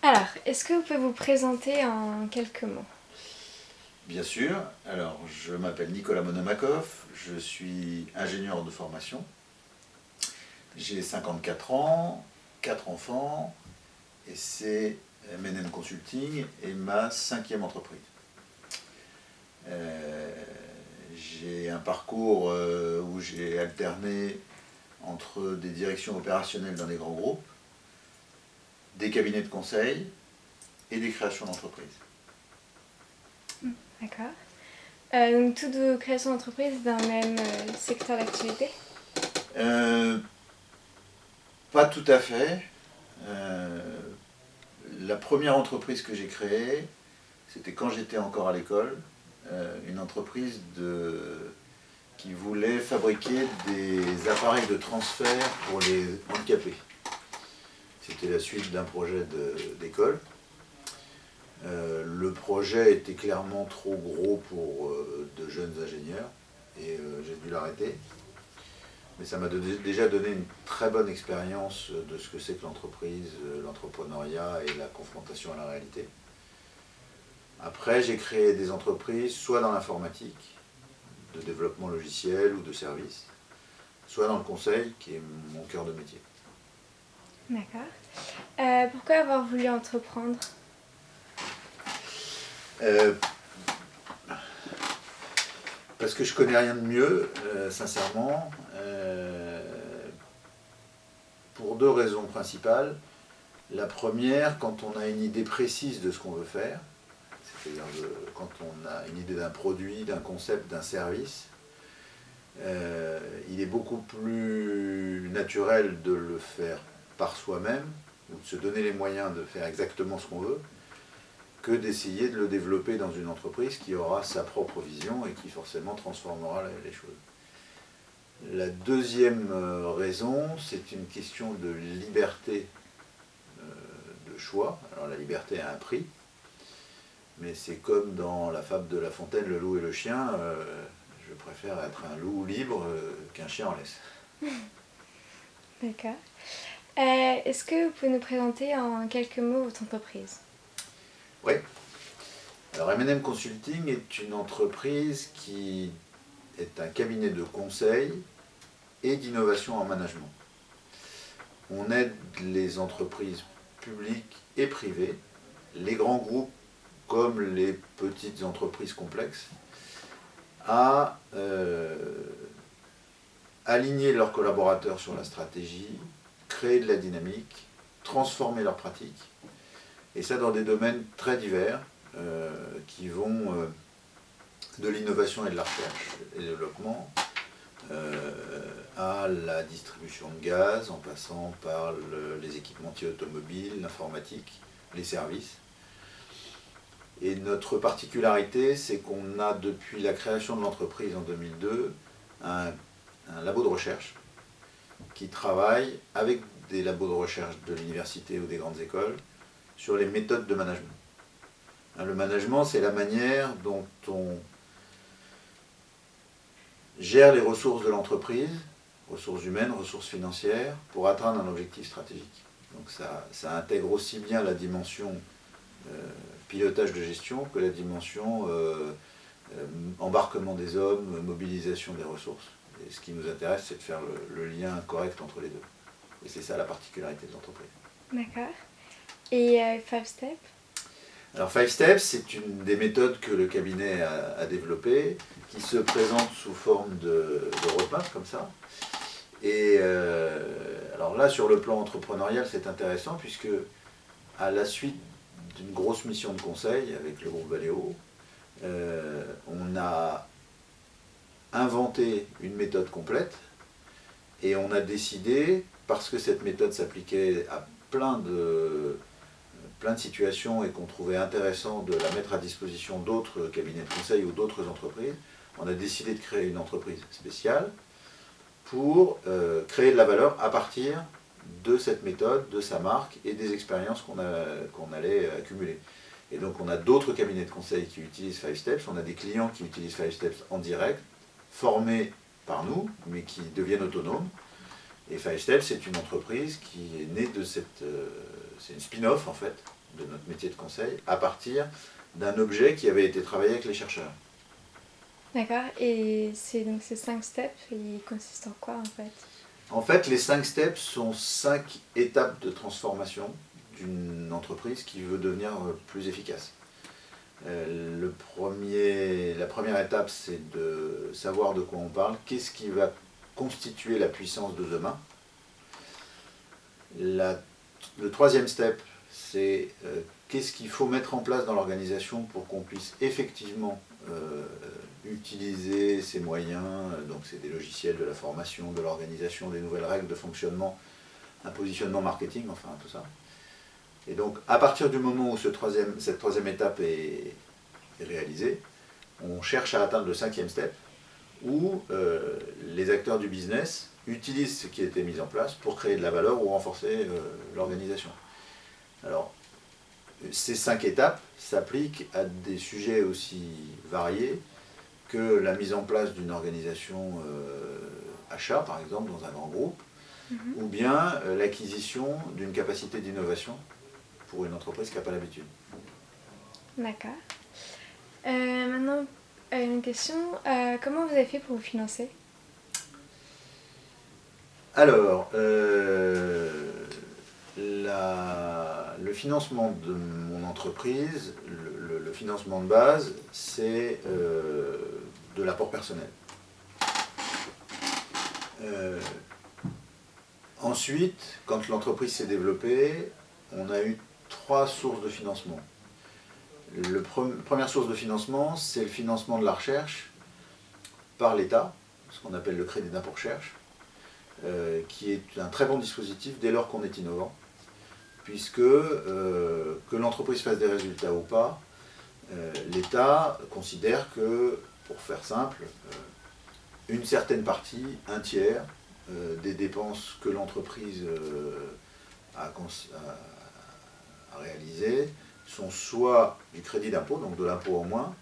Alors, est-ce que vous pouvez vous présenter en quelques mots? Bien sûr. Alors, je m'appelle Nicolas Monomakov, je suis ingénieur de formation. J'ai 54 ans, 4 enfants, et c'est M&M Consulting et ma 5e entreprise. Euh, j'ai un parcours où j'ai alterné entre des directions opérationnelles dans des grands groupes, des cabinets de conseil et des créations d'entreprises. D'accord. Donc, toutes vos créations d'entreprise dans le même secteur d'activité? Euh, Pas tout à fait. Euh, la première entreprise que j'ai créée, c'était quand j'étais encore à l'école, une entreprise qui voulait fabriquer des appareils de transfert pour les handicapés. C'était la suite d'un projet d'école. Le projet était clairement trop gros pour de jeunes ingénieurs et j'ai dû l'arrêter. Mais ça m'a déjà donné une très bonne expérience de ce que c'est que l'entreprise, l'entrepreneuriat et la confrontation à la réalité. Après, j'ai créé des entreprises soit dans l'informatique, de développement logiciel ou de services, soit dans le conseil, qui est mon cœur de métier. D'accord. Pourquoi avoir voulu entreprendre? Euh, Parce que je connais rien de mieux, sincèrement, pour deux raisons principales. La première, quand on a une idée précise de ce qu'on veut faire, c'est-à-dire quand on a une idée d'un produit, d'un concept, d'un service, il est beaucoup plus naturel de le faire par soi-même, ou de se donner les moyens de faire exactement ce qu'on veut, que d'essayer de le développer dans une entreprise qui aura sa propre vision et qui forcément transformera les choses. La deuxième raison, c'est une question de liberté de choix. Alors la liberté a un prix, mais c'est comme dans la fable de La Fontaine, le loup et le chien. Je préfère être un loup libre qu'un chien en laisse. D'accord. Est-ce que vous pouvez nous présenter en quelques mots votre entreprise? Oui. Alors M&M Consulting est une entreprise qui est un cabinet de conseil et d'innovation en management. On aide les entreprises publiques et privées, les grands groupes comme les petites entreprises complexes, à aligner leurs collaborateurs sur la stratégie, créer de la dynamique, transformer leurs pratiques, et ça dans des domaines très divers qui vont de l'innovation et de la recherche et développement à la distribution de gaz, en passant par les équipementiers automobiles, l'informatique, les services. Et notre particularité, c'est qu'on a depuis la création de l'entreprise en 2002 un labo de recherche qui travaille avec des labos de recherche de l'université ou des grandes écoles sur les méthodes de management. Le management, c'est la manière dont on gère les ressources de l'entreprise, ressources humaines, ressources financières, pour atteindre un objectif stratégique. Donc ça intègre aussi bien la dimension pilotage de gestion que la dimension embarquement des hommes, mobilisation des ressources. Et ce qui nous intéresse, c'est de faire le lien correct entre les deux. Et c'est ça la particularité de l'entreprise. D'accord. Et Five Step? Alors Five Steps, c'est une des méthodes que le cabinet a développées, qui se présente sous forme de roadmap comme ça. Et alors là, sur le plan entrepreneurial, c'est intéressant puisque à la suite d'une grosse mission de conseil avec le groupe Valeo, on a inventé une méthode complète et on a décidé, parce que cette méthode s'appliquait à plein de situations et qu'on trouvait intéressant de la mettre à disposition d'autres cabinets de conseil ou d'autres entreprises, on a décidé de créer une entreprise spéciale pour créer de la valeur à partir de cette méthode, de sa marque et des expériences qu'on allait accumuler. Et donc on a d'autres cabinets de conseil qui utilisent Five Steps, on a des clients qui utilisent Five Steps en direct, formés par nous, mais qui deviennent autonomes. Et Five Steps, c'est une entreprise qui est née de cette... c'est une spin-off en fait, de notre métier de conseil à partir d'un objet qui avait été travaillé avec les chercheurs. D'accord. Et donc ces 5 steps, ils consistent en quoi en fait? En fait, les 5 steps sont 5 étapes de transformation d'une entreprise qui veut devenir plus efficace. La première étape, c'est de savoir de quoi on parle, qu'est-ce qui va constituer la puissance de demain. Le troisième step, c'est qu'est-ce qu'il faut mettre en place dans l'organisation pour qu'on puisse effectivement utiliser ces moyens, donc c'est des logiciels, de la formation, de l'organisation, des nouvelles règles de fonctionnement, un positionnement marketing, enfin tout ça. Et donc à partir du moment où cette troisième étape est réalisée, on cherche à atteindre le cinquième step, où les acteurs du business utilisent ce qui a été mis en place pour créer de la valeur ou renforcer l'organisation. Alors, ces 5 étapes s'appliquent à des sujets aussi variés que la mise en place d'une organisation achat, par exemple, dans un grand groupe, ou bien l'acquisition d'une capacité d'innovation pour une entreprise qui n'a pas l'habitude. D'accord. Maintenant, une question. Comment vous avez fait pour vous financer? Alors, le financement de mon entreprise, le financement de base, c'est de l'apport personnel. Ensuite, quand l'entreprise s'est développée, on a eu 3 sources de financement. Première source de financement, c'est le financement de la recherche par l'État, ce qu'on appelle le crédit d'impôt recherche, qui est un très bon dispositif dès lors qu'on est innovant, puisque que l'entreprise fasse des résultats ou pas, l'État considère que, pour faire simple, une certaine partie, un tiers, des dépenses que l'entreprise a réalisées sont soit du crédit d'impôt, donc de l'impôt en moins,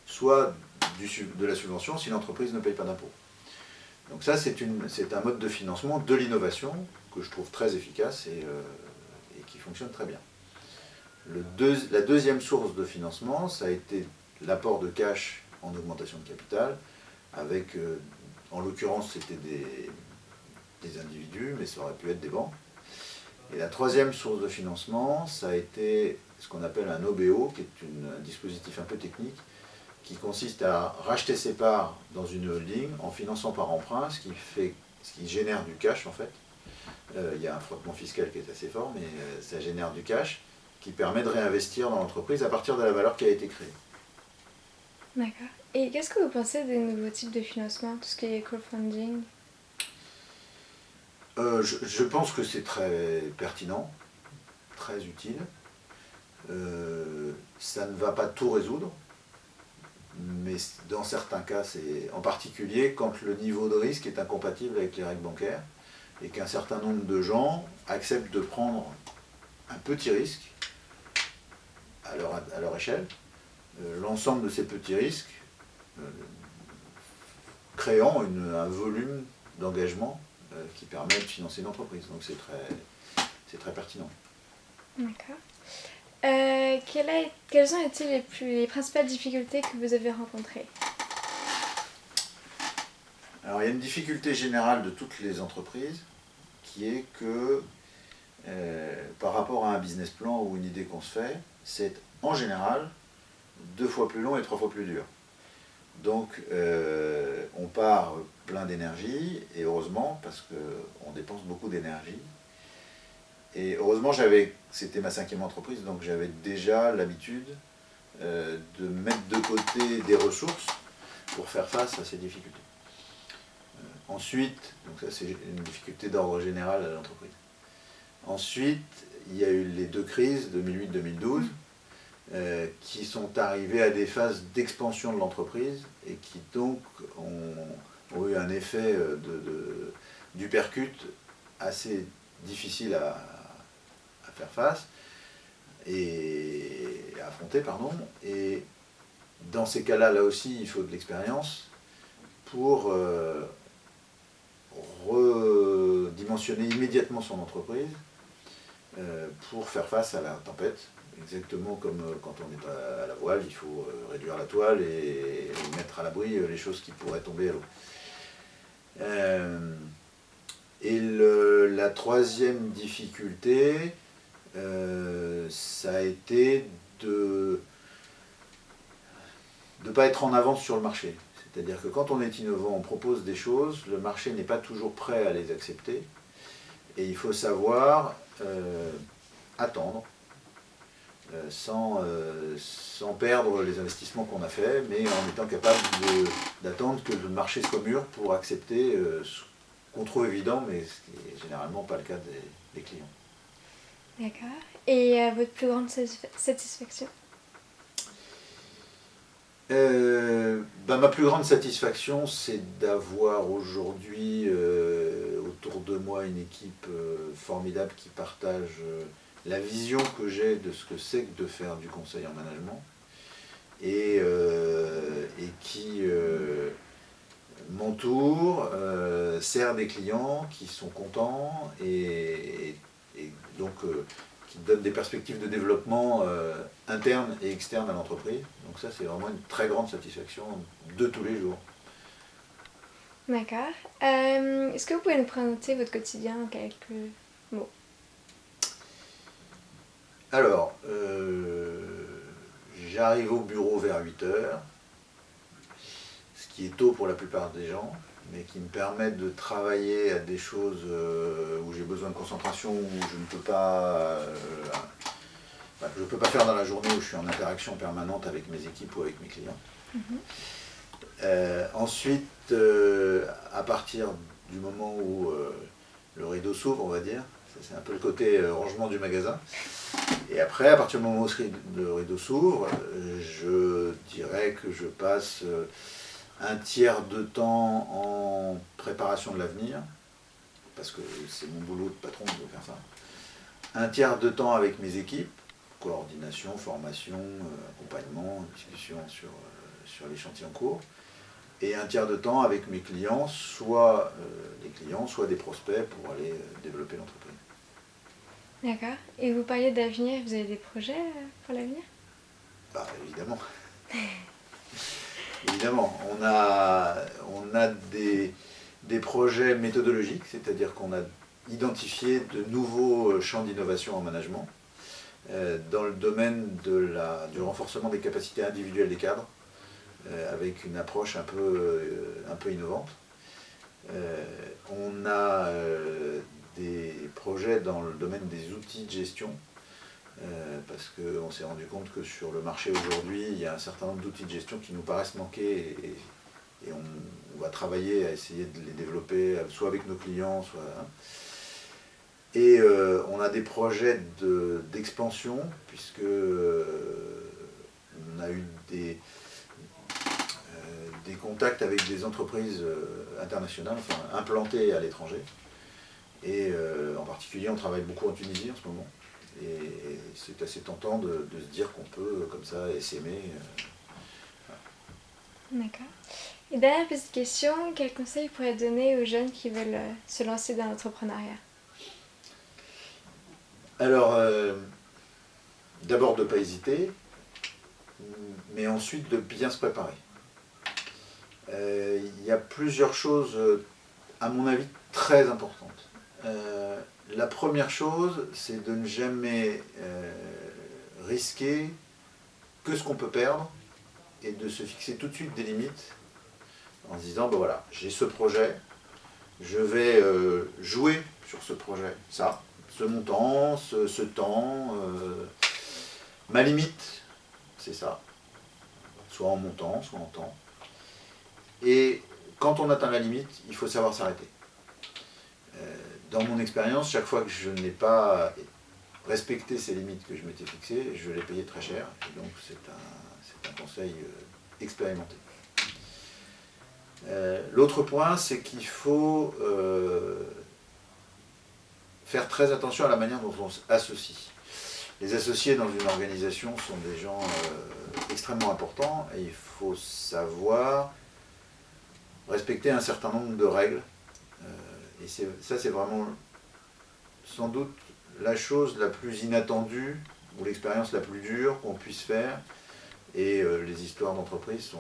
soit de la subvention si l'entreprise ne paye pas d'impôt. Donc ça, c'est un mode de financement de l'innovation que je trouve très efficace et qui fonctionne très bien. La deuxième source de financement, ça a été l'apport de cash en augmentation de capital, avec, en l'occurrence, c'était des individus, mais ça aurait pu être des banques. Et la troisième source de financement, ça a été ce qu'on appelle un OBO, qui est un dispositif un peu technique, qui consiste à racheter ses parts dans une holding en finançant par emprunt, ce qui génère du cash en fait. Il y a un frottement fiscal qui est assez fort, mais ça génère du cash qui permet de réinvestir dans l'entreprise à partir de la valeur qui a été créée. D'accord. Et qu'est-ce que vous pensez des nouveaux types de financement, tout ce qui est crowdfunding? Je pense que c'est très pertinent, très utile. Ça ne va pas tout résoudre, mais dans certains cas, c'est en particulier quand le niveau de risque est incompatible avec les règles bancaires et qu'un certain nombre de gens acceptent de prendre un petit risque à leur échelle, l'ensemble de ces petits risques créant un volume d'engagement qui permet de financer une entreprise. Donc c'est très pertinent. D'accord. Quelles ont été les principales difficultés que vous avez rencontrées? Alors il y a une difficulté générale de toutes les entreprises qui est que par rapport à un business plan ou une idée qu'on se fait, c'est en général 2 fois plus long et 3 fois plus dur. Donc on part plein d'énergie, et heureusement, parce qu'on dépense beaucoup d'énergie. Et heureusement, c'était ma 5e entreprise, donc j'avais déjà l'habitude de mettre de côté des ressources pour faire face à ces difficultés. Ensuite, donc ça c'est une difficulté d'ordre général à l'entreprise. Ensuite, il y a eu les 2 crises, 2008-2012, qui sont arrivées à des phases d'expansion de l'entreprise et qui donc ont eu un effet d'uppercut assez difficile à faire face et à affronter, pardon. Et dans ces cas-là, là aussi, il faut de l'expérience pour redimensionner immédiatement son entreprise pour faire face à la tempête exactement comme quand on est à la voile, il faut réduire la toile et mettre à l'abri les choses qui pourraient tomber à l'eau. Et la troisième difficulté, ça a été de ne pas être en avance sur le marché. C'est-à-dire que quand on est innovant, on propose des choses, le marché n'est pas toujours prêt à les accepter, et il faut savoir attendre, sans perdre les investissements qu'on a faits, mais en étant capable d'attendre que le marché soit mûr pour accepter ce qu'on trouve évident, mais ce qui n'est généralement pas le cas des clients. D'accord. Et votre plus grande satisfaction? Ma plus grande satisfaction, c'est d'avoir aujourd'hui autour de moi une équipe formidable qui partage la vision que j'ai de ce que c'est que de faire du conseil en management et qui m'entoure, sert des clients qui sont contents et donc qui donne des perspectives de développement interne et externe à l'entreprise. Donc ça, c'est vraiment une très grande satisfaction de tous les jours. D'accord. Est-ce que vous pouvez nous présenter votre quotidien en quelques mots? Alors, j'arrive au bureau vers 8 h, ce qui est tôt pour la plupart des gens, mais qui me permet de travailler à des choses où j'ai besoin de concentration, où je ne peux pas... je ne peux pas faire dans la journée où je suis en interaction permanente avec mes équipes ou avec mes clients. Ensuite, à partir du moment où le rideau s'ouvre, on va dire, c'est un peu le côté rangement du magasin, et après, à partir du moment où le rideau s'ouvre, je dirais que je passe un tiers de temps en préparation de l'avenir, parce que c'est mon boulot de patron de faire ça, un tiers de temps avec mes équipes, coordination, formation, accompagnement, discussion sur les chantiers en cours, et un tiers de temps avec mes clients, soit des clients, soit des prospects pour aller développer l'entreprise. D'accord. Et vous parliez d'avenir, vous avez des projets pour l'avenir? Évidemment. Évidemment, on a des projets méthodologiques, c'est-à-dire qu'on a identifié de nouveaux champs d'innovation en management dans le domaine du renforcement des capacités individuelles des cadres, avec une approche un peu innovante. On a des projets dans le domaine des outils de gestion, parce qu'on s'est rendu compte que sur le marché aujourd'hui, il y a un certain nombre d'outils de gestion qui nous paraissent manquer, et on va travailler à essayer de les développer, soit avec nos clients, soit... Et on a des projets d'expansion, puisque on a eu des contacts avec des entreprises internationales, enfin implantées à l'étranger. Et en particulier, on travaille beaucoup en Tunisie en ce moment. Et c'est assez tentant de se dire qu'on peut, comme ça, essaimer. D'accord. Et dernière petite question, quel conseil vous pourriez donner aux jeunes qui veulent se lancer dans l'entrepreneuriat? Alors, d'abord de ne pas hésiter, mais ensuite de bien se préparer. Il y a plusieurs choses, à mon avis, très importantes. La première chose, c'est de ne jamais risquer que ce qu'on peut perdre et de se fixer tout de suite des limites en se disant, ben voilà, j'ai ce projet, je vais jouer sur ce projet, ce montant, ce temps, ma limite, c'est ça, soit en montant, soit en temps. Et quand on atteint la limite, il faut savoir s'arrêter. Dans mon expérience, chaque fois que je n'ai pas respecté ces limites que je m'étais fixées, je l'ai payé très cher. Et donc c'est un conseil expérimenté. L'autre point, c'est qu'il faut faire très attention à la manière dont on s'associe. Les associés dans une organisation sont des gens extrêmement importants, et il faut savoir respecter un certain nombre de règles. Et ça, c'est vraiment sans doute la chose la plus inattendue ou l'expérience la plus dure qu'on puisse faire. Et les histoires d'entreprise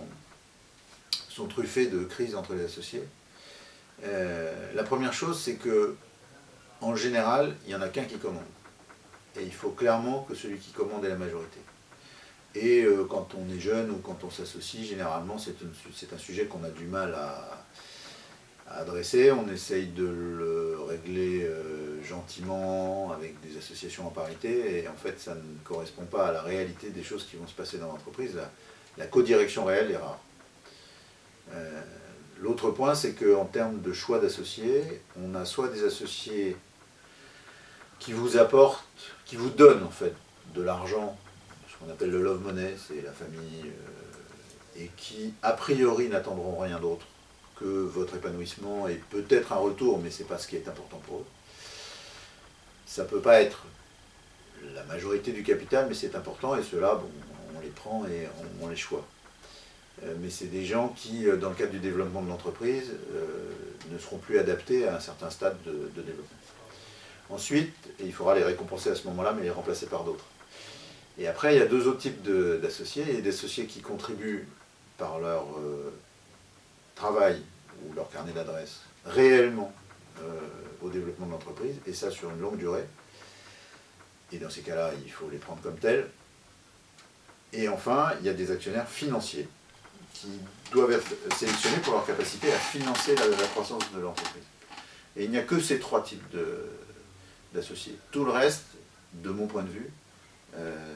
sont truffées de crises entre les associés. La première chose, c'est que en général, il n'y en a qu'un qui commande. Et il faut clairement que celui qui commande ait la majorité. Et quand on est jeune ou quand on s'associe, généralement, c'est un sujet qu'on a du mal à adresser. On essaye de le régler gentiment avec des associations en parité. Et en fait, ça ne correspond pas à la réalité des choses qui vont se passer dans l'entreprise. La codirection réelle est rare. L'autre point, c'est qu'en termes de choix d'associés, on a soit des associés qui vous apportent, qui vous donnent en fait de l'argent, ce qu'on appelle le love money, c'est la famille, et qui a priori n'attendront rien d'autre que votre épanouissement et peut-être un retour, mais ce n'est pas ce qui est important pour eux. Ça ne peut pas être la majorité du capital, mais c'est important, et ceux-là, bon, on les prend et on les choisit. Mais c'est des gens qui, dans le cadre du développement de l'entreprise, ne seront plus adaptés à un certain stade de développement. Ensuite, il faudra les récompenser à ce moment-là, mais les remplacer par d'autres. Et après, il y a deux autres types d'associés. Il y a des associés qui contribuent par leur travail ou leur carnet d'adresse réellement au développement de l'entreprise, et ça sur une longue durée. Et dans ces cas-là, il faut les prendre comme tels. Et enfin, il y a des actionnaires financiers qui doivent être sélectionnés pour leur capacité à financer la croissance de l'entreprise. Et il n'y a que ces trois types d'associés. Tout le reste, de mon point de vue,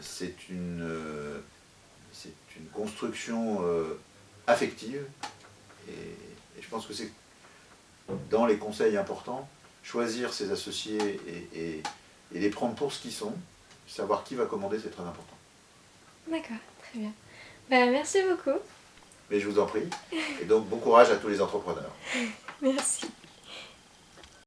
c'est une construction affective. Et je pense que c'est dans les conseils importants, choisir ses associés et les prendre pour ce qu'ils sont, savoir qui va commander, c'est très important. D'accord, très bien. Ben, merci beaucoup. Mais je vous en prie. Et donc, bon courage à tous les entrepreneurs. Merci.